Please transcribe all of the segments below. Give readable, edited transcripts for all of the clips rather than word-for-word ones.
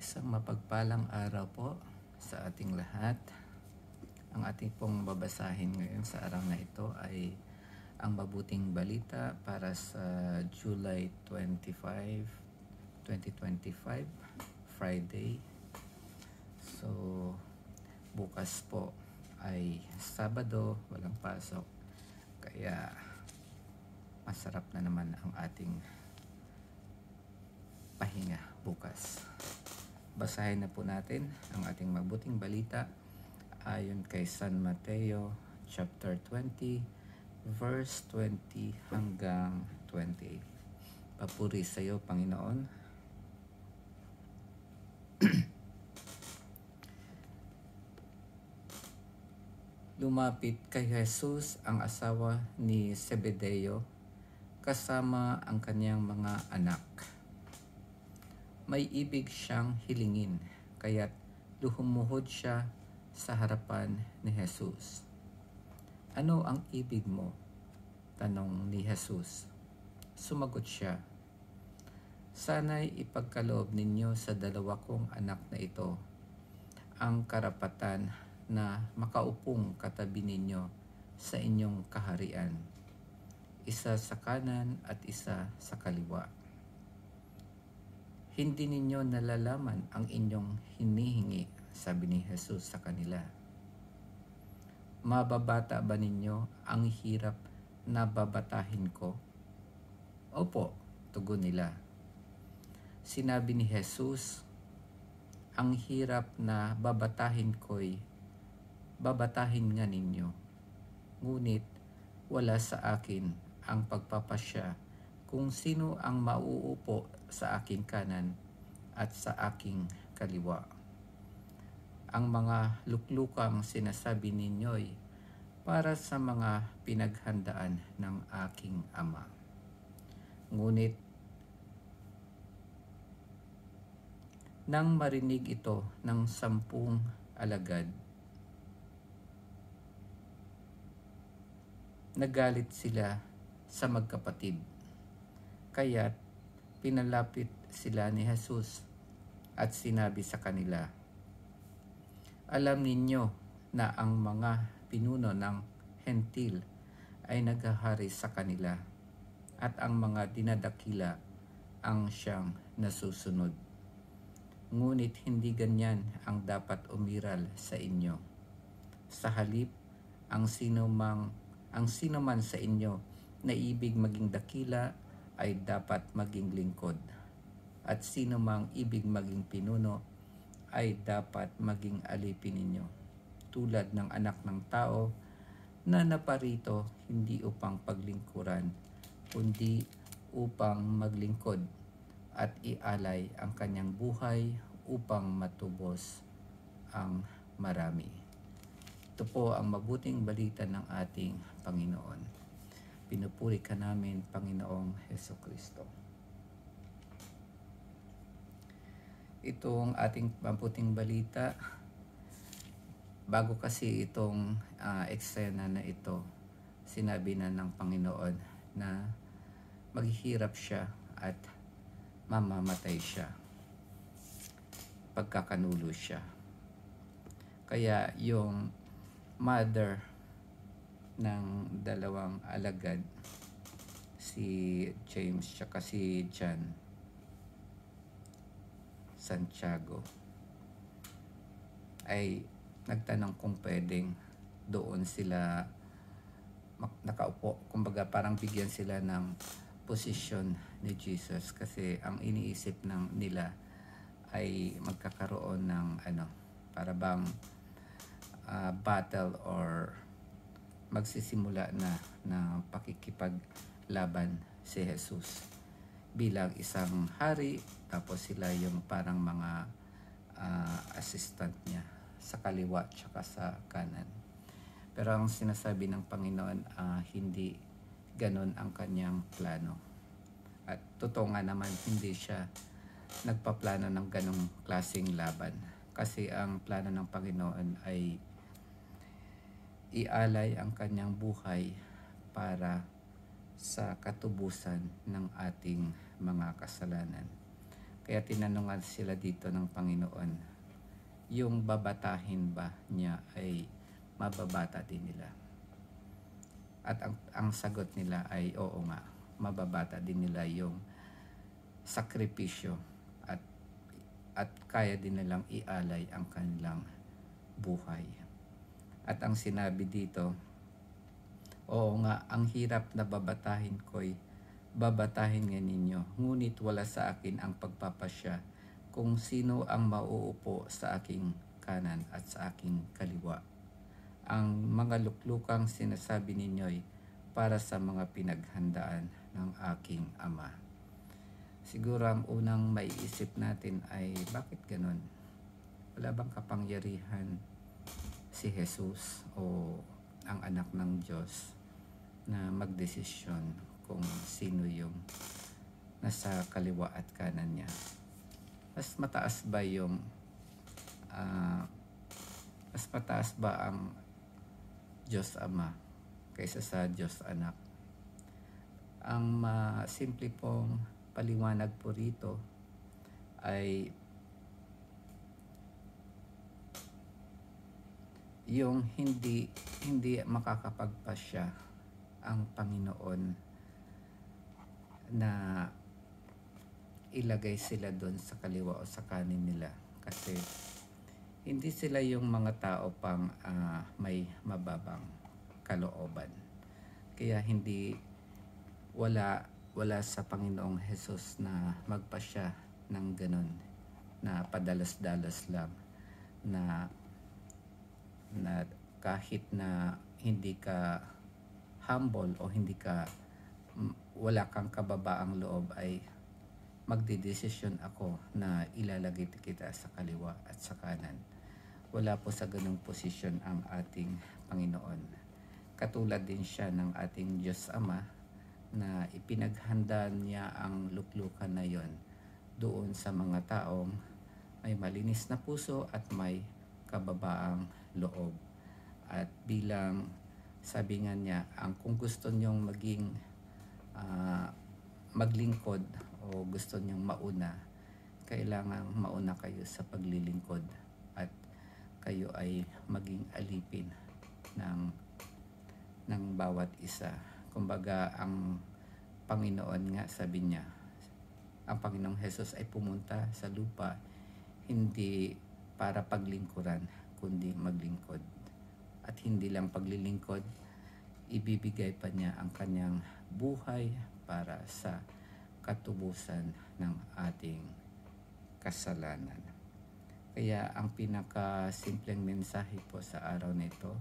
Isang mapagpalang araw po sa ating lahat. Ang ating pong babasahin ngayon sa araw na ito ay ang mabuting balita para sa July 25, 2025, Friday. So, bukas po ay Sabado, walang pasok. Kaya masarap na naman ang ating pahinga bukas. Basahin na po natin ang ating mabuting balita ayon kay San Mateo chapter 20 verse 20 hanggang 28. Papuri sa iyo, Panginoon. Lumapit kay Jesus ang asawa ni Zebedeo kasama ang kanyang mga anak. May ibig siyang hilingin, kaya't lumuhod siya sa harapan ni Jesus. Ano ang ibig mo? Tanong ni Jesus. Sumagot siya, sana'y ipagkaloob ninyo sa dalawa kong anak na ito ang karapatan na makaupong katabi ninyo sa inyong kaharian, isa sa kanan at isa sa kaliwa. Hindi ninyo nalalaman ang inyong hinihingi, sabi ni Jesus sa kanila. Mababata ba ninyo ang hirap na babatahin ko? Opo, tugon nila. Sinabi ni Jesus, ang hirap na babatahin ko'y babatahin nga ninyo. Ngunit wala sa akin ang pagpapasya kung sino ang mauupo sa aking kanan at sa aking kaliwa. Ang mga luklukang sinasabi ninyo'y para sa mga pinaghandaan ng aking Ama. Ngunit nang marinig ito ng 10 alagad, nagalit sila sa magkapatid. Kaya't pinalapit sila ni Jesus at sinabi sa kanila, alam ninyo na ang mga pinuno ng hentil ay naghahari sa kanila at ang mga dinadakila ang siyang nasusunod. Ngunit hindi ganyan ang dapat umiral sa inyo. Sa halip, ang sino man sa inyo na ibig maging dakila ay dapat maging lingkod. At sino mang ibig maging pinuno ay dapat maging alipin ninyo. Tulad ng anak ng tao na naparito hindi upang paglingkuran, kundi upang maglingkod at ialay ang kanyang buhay upang matubos ang marami. Ito po ang mabuting balita ng ating Panginoon. Pinupuri ka namin, Panginoong Hesukristo. Itong ating mabuting balita, bago kasi itong eksena na ito, sinabi na ng Panginoon na maghihirap siya at mamamatay siya, pagkakanulo siya. Kaya yung mother ng dalawang alagad, si James tsaka si John Santiago, ay nagtanong kung pwedeng doon sila nakaupo. Kumbaga parang bigyan sila ng posisyon ni Jesus, kasi ang iniisip nila ay magkakaroon ng para bang battle or magsisimula na pakikipaglaban si Jesus bilang isang hari, tapos sila yung parang mga assistant niya sa kaliwa tsaka sa kanan. Pero ang sinasabi ng Panginoon, hindi ganon ang kanyang plano. At totoo nga naman, hindi siya nagpaplano ng ganong klaseng laban. Kasi ang plano ng Panginoon ay ialay ang kanyang buhay para sa katubusan ng ating mga kasalanan. Kaya tinanungan sila dito ng Panginoon, yung babatahin ba niya ay mababata din nila? At ang sagot nila ay oo nga, mababata din nila yung sakripisyo at kaya din nilang ialay ang kanilang buhay. At ang sinabi dito, oo nga, ang hirap na babatahin ko'y babatahin nga ninyo, ngunit wala sa akin ang pagpapasya kung sino ang mauupo sa aking kanan at sa aking kaliwa. Ang mga luklukang sinasabi ninyo'y para sa mga pinaghandaan ng aking Ama. Siguro ang unang maiisip natin ay bakit ganun? Wala bang kapangyarihan si Jesus o ang anak ng Diyos na magdesisyon kung sino yung nasa kaliwa at kanan niya? Mas mataas ba yung mas mataas ba ang Diyos Ama kaysa sa Diyos Anak? Ang simple pong paliwanag po rito ay yung hindi makakapagpasya ang Panginoon na ilagay sila doon sa kaliwa o sa kanin nila, kasi hindi sila yung mga tao pang may mababang kalooban. Kaya wala sa Panginoong Jesus na magpasya ng ganun, na padalas-dalas lang, na kahit na hindi ka humble o wala kang kababaang loob, ay magdidesisyon ako na ilalagay kita sa kaliwa at sa kanan. Wala po sa ganung posisyon ang ating Panginoon. Katulad din siya ng ating Diyos Ama na ipinaghanda niya ang luklukan na yon doon sa mga taong may malinis na puso at may kababaang loob. At bilang sabi nga niya, kung gusto niyong maglingkod o gusto niyong mauna, kailangan mauna kayo sa paglilingkod at kayo ay maging alipin ng bawat isa. Kumbaga, ang Panginoon nga, sabi niya, ang Panginoong Jesus ay pumunta sa lupa hindi para paglingkuran, kundi maglingkod. At hindi lang paglilingkod, ibibigay pa niya ang kanyang buhay para sa katubusan ng ating kasalanan. Kaya ang pinakasimpleng mensahe po sa araw na ito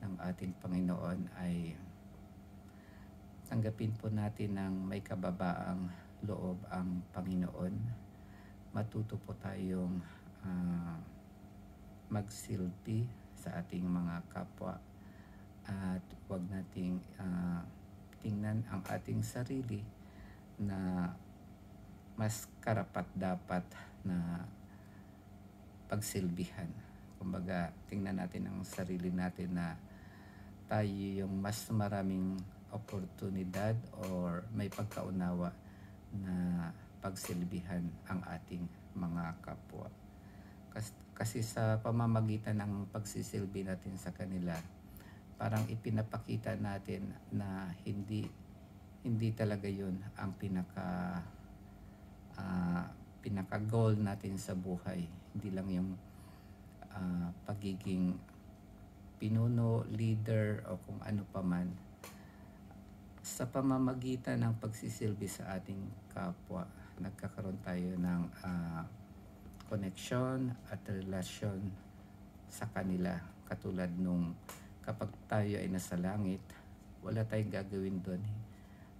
ng ating Panginoon ay tanggapin po natin ng may kababaang loob ang Panginoon. Matuto po tayong magsilbi sa ating mga kapwa at huwag nating tingnan ang ating sarili na mas karapat dapat na pagsilbihan. Kumbaga, tingnan natin ang sarili natin na tayo yung mas maraming oportunidad or may pagkaunawa na pagsilbihan ang ating mga kapwa. Kasi sa pamamagitan ng pagsisilbi natin sa kanila, parang ipinapakita natin na hindi talaga yun ang pinaka goal natin sa buhay. Hindi lang yung pagiging pinuno, leader o kung ano pa man. Sa pamamagitan ng pagsisilbi sa ating kapwa, nagkakaroon tayo ng koneksyon at relasyon sa kanila. Katulad nung kapag tayo ay nasa langit, wala tayong gagawin doon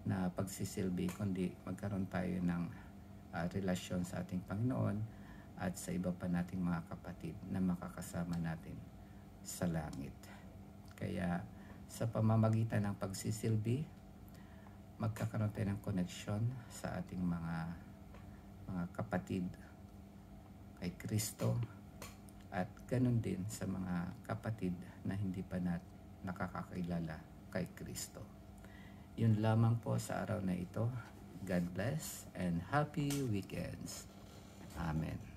na pagsisilbi, kundi magkaroon tayo ng relasyon sa ating Panginoon at sa iba pa nating mga kapatid na makakasama natin sa langit. Kaya sa pamamagitan ng pagsisilbi, magkakaroon tayo ng koneksyon sa ating mga kapatid kay Kristo, at ganun din sa mga kapatid na hindi pa nakakakilala kay Kristo. Yun lamang po sa araw na ito. God bless and happy weekends. Amen.